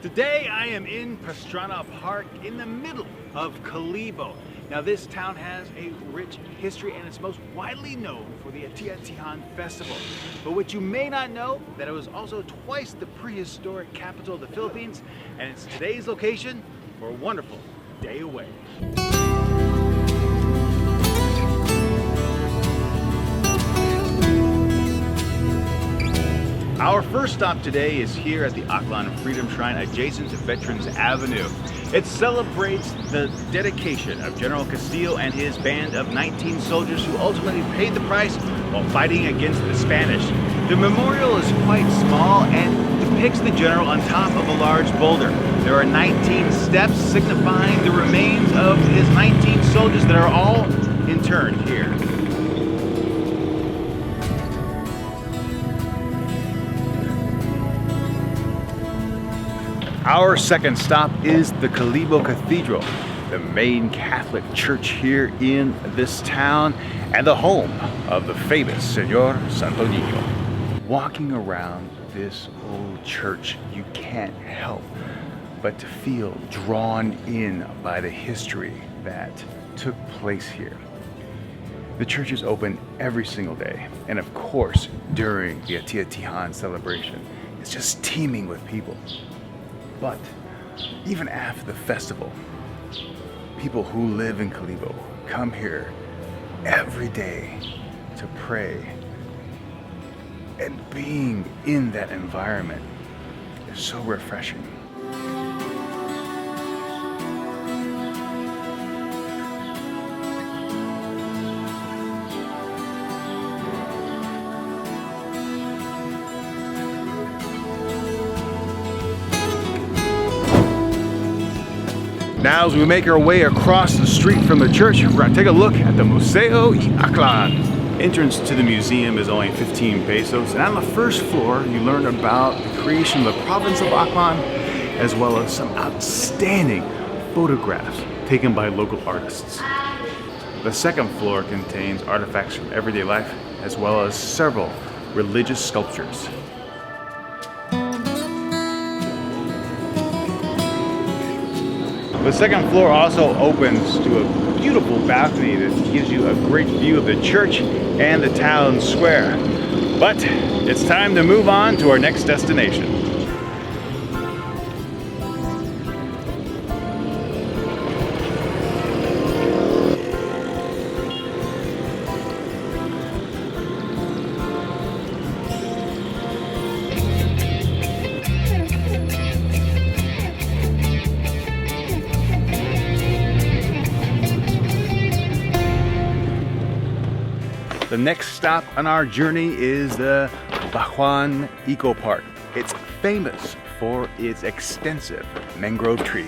Today I am in Pastrana Park in the middle of Kalibo. Now this town has a rich history and it's most widely known for the Ati-Atihan Festival. But what you may not know, that it was also twice the prehistoric capital of the Philippines, and it's today's location for a wonderful day away. Our first stop today is here at the Aklan Freedom Shrine adjacent to Veterans Avenue. It celebrates the dedication of General Castillo and his band of 19 soldiers who ultimately paid the price while fighting against the Spanish. The memorial is quite small and depicts the general on top of a large boulder. There are 19 steps signifying the remains of his 19 soldiers that are all interned here. Our second stop is the Kalibo Cathedral, the main Catholic church here in this town and the home of the famous Señor Santo Niño. Walking around this old church, you can't help but to feel drawn in by the history that took place here. The church is open every single day, and of course, during the Ati-Atihan celebration, it's just teeming with people. But even after the festival, people who live in Kalibo come here every day to pray. And being in that environment is so refreshing. Now as we make our way across the street from the church, we're going to take a look at the Museo y Aklan. Entrance to the museum is only 15 pesos, and on the first floor you learn about the creation of the province of Aklan, as well as some outstanding photographs taken by local artists. The second floor contains artifacts from everyday life, as well as several religious sculptures. The second floor also opens to a beautiful balcony that gives you a great view of the church and the town square. But it's time to move on to our next destination. The next stop on our journey is the Dewan Eco Park. It's famous for its extensive mangrove trees.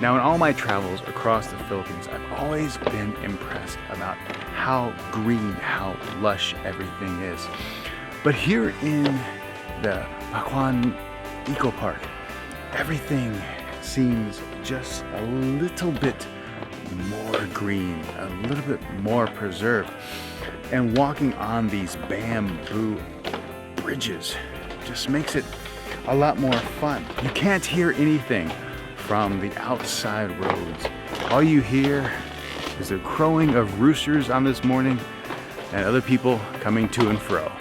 Now in all my travels across the Philippines, I've always been impressed about how green, how lush everything is. But here in the Dewan Eco Park, everything seems just a little bit more green, a little bit more preserved. And walking on these bamboo bridges just makes it a lot more fun. You can't hear anything from the outside roads. All you hear is the crowing of roosters on this morning and other people coming to and fro.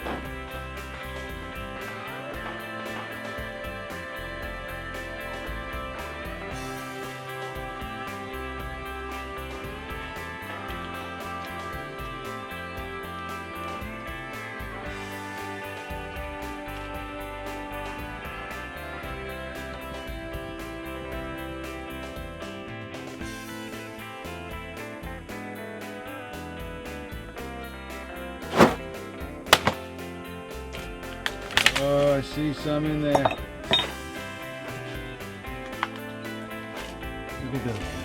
Oh, I see some in there. Look at those.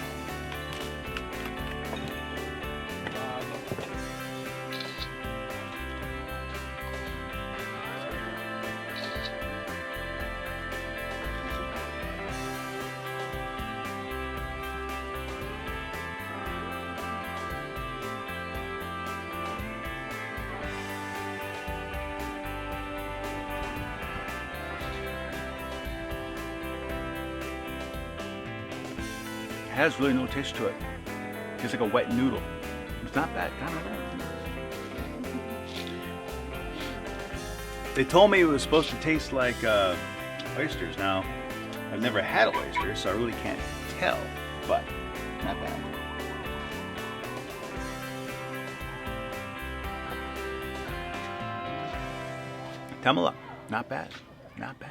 has really no taste to it. It's like a wet noodle. It's not bad, kind of. They told me it was supposed to taste like oysters. Now, I've never had oysters, so I really can't tell, but not bad. Tamala, not bad, not bad.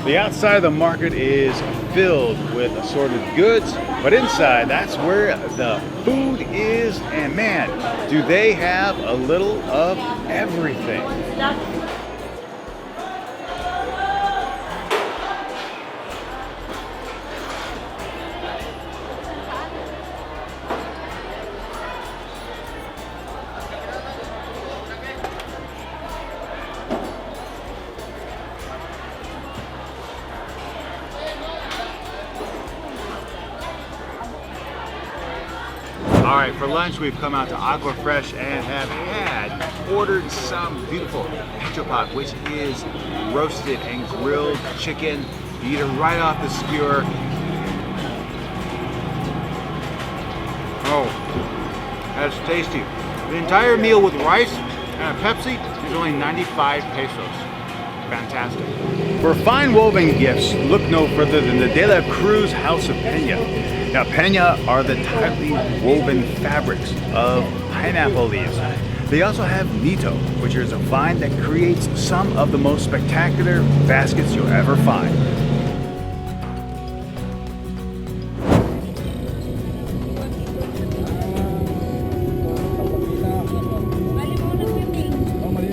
The outside of the market is filled with assorted goods, but inside, that's where the food is, and man, do they have a little of everything. All right, for lunch we've come out to Aqua Fresh and have ordered some beautiful pechopak, which is roasted and grilled chicken. You eat it right off the skewer. Oh, that's tasty. The entire meal with rice and a Pepsi is only 95 pesos. Fantastic. For fine woven gifts, look no further than the Dela Cruz House of Peña. Now, peña are the tightly woven fabrics of pineapple leaves. They also have nito, which is a vine that creates some of the most spectacular baskets you'll ever find.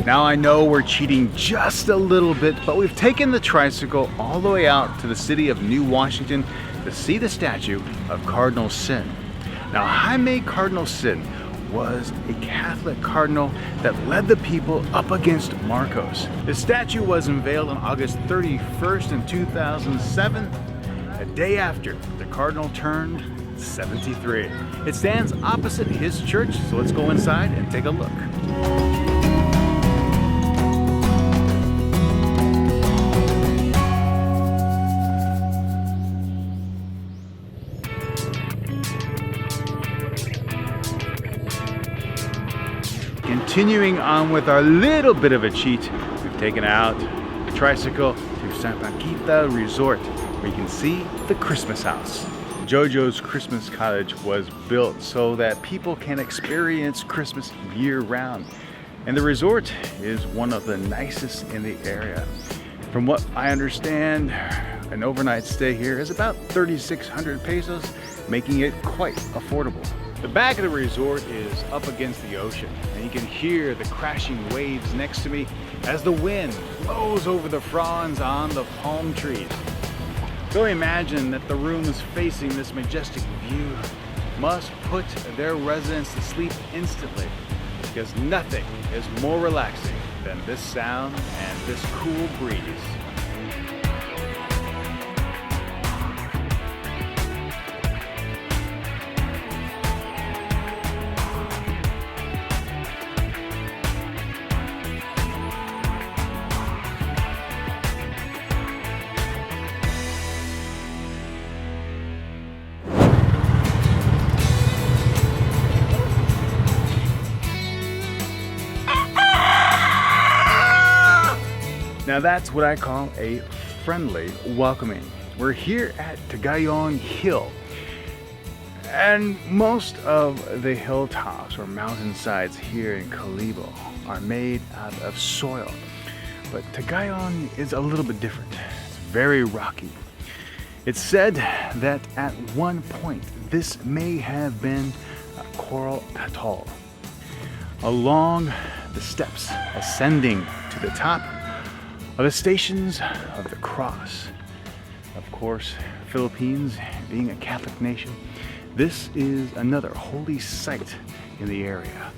Now I know we're cheating just a little bit, but we've taken the tricycle all the way out to the city of New Washington to see the statue of Cardinal Sin. Now, Jaime Cardinal Sin was a Catholic cardinal that led the people up against Marcos. The statue was unveiled on August 31st in 2007, a day after the cardinal turned 73. It stands opposite his church, so let's go inside and take a look. Continuing on with our little bit of a cheat, we've taken out the tricycle to Ampaguita Resort, where you can see the Christmas house. Jojo's Christmas cottage was built so that people can experience Christmas year-round. And the resort is one of the nicest in the area. From what I understand, an overnight stay here is about 3,600 pesos, making it quite affordable. The back of the resort is up against the ocean, and you can hear the crashing waves next to me as the wind blows over the fronds on the palm trees. So imagine that the rooms facing this majestic view must put their residents to sleep instantly, because nothing is more relaxing than this sound and this cool breeze. Now that's what I call a friendly welcoming. We're here at Tagaya Hill, and most of the hilltops or mountainsides here in Kalibo are made out of soil. But Tagaya is a little bit different. It's very rocky. It's said that at one point this may have been a coral atoll. Along the steps ascending to the top are the Stations of the Cross. Of course, Philippines being a Catholic nation, this is another holy site in the area.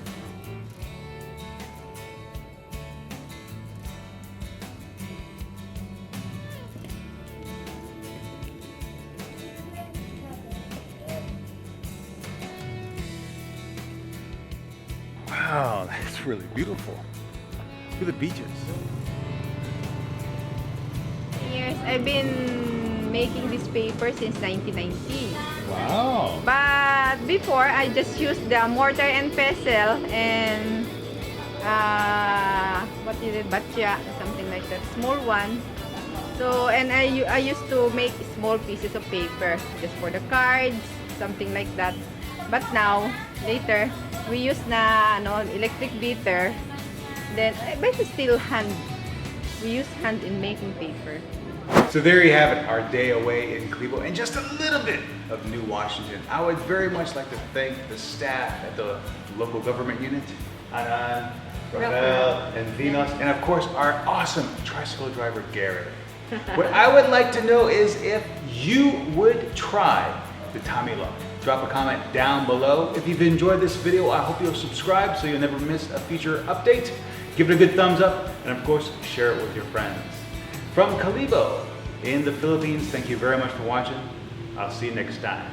Wow, that's really beautiful. Look at the beaches. Here's I've been making this paper since 1990. Wow. But before, I just used the mortar and pestle and what is it, batya, something like that, small one. So, and I used to make small pieces of paper just for the cards, something like that. But now, later, we use na electric beater. Then, but it's still hand. We use hand in making paper. So there you have it, our day away in Kalibo and just a little bit of New Washington. I would very much like to thank the staff at the local government unit, Anan, Rafael, and Vinos, and of course our awesome tricycle driver, Garrett. What I would like to know is if you would try the Tamila. Drop a comment down below. If you've enjoyed this video, I hope you'll subscribe so you'll never miss a future update. Give it a good thumbs up, and of course, share it with your friends. From Kalibo in the Philippines, thank you very much for watching. I'll see you next time.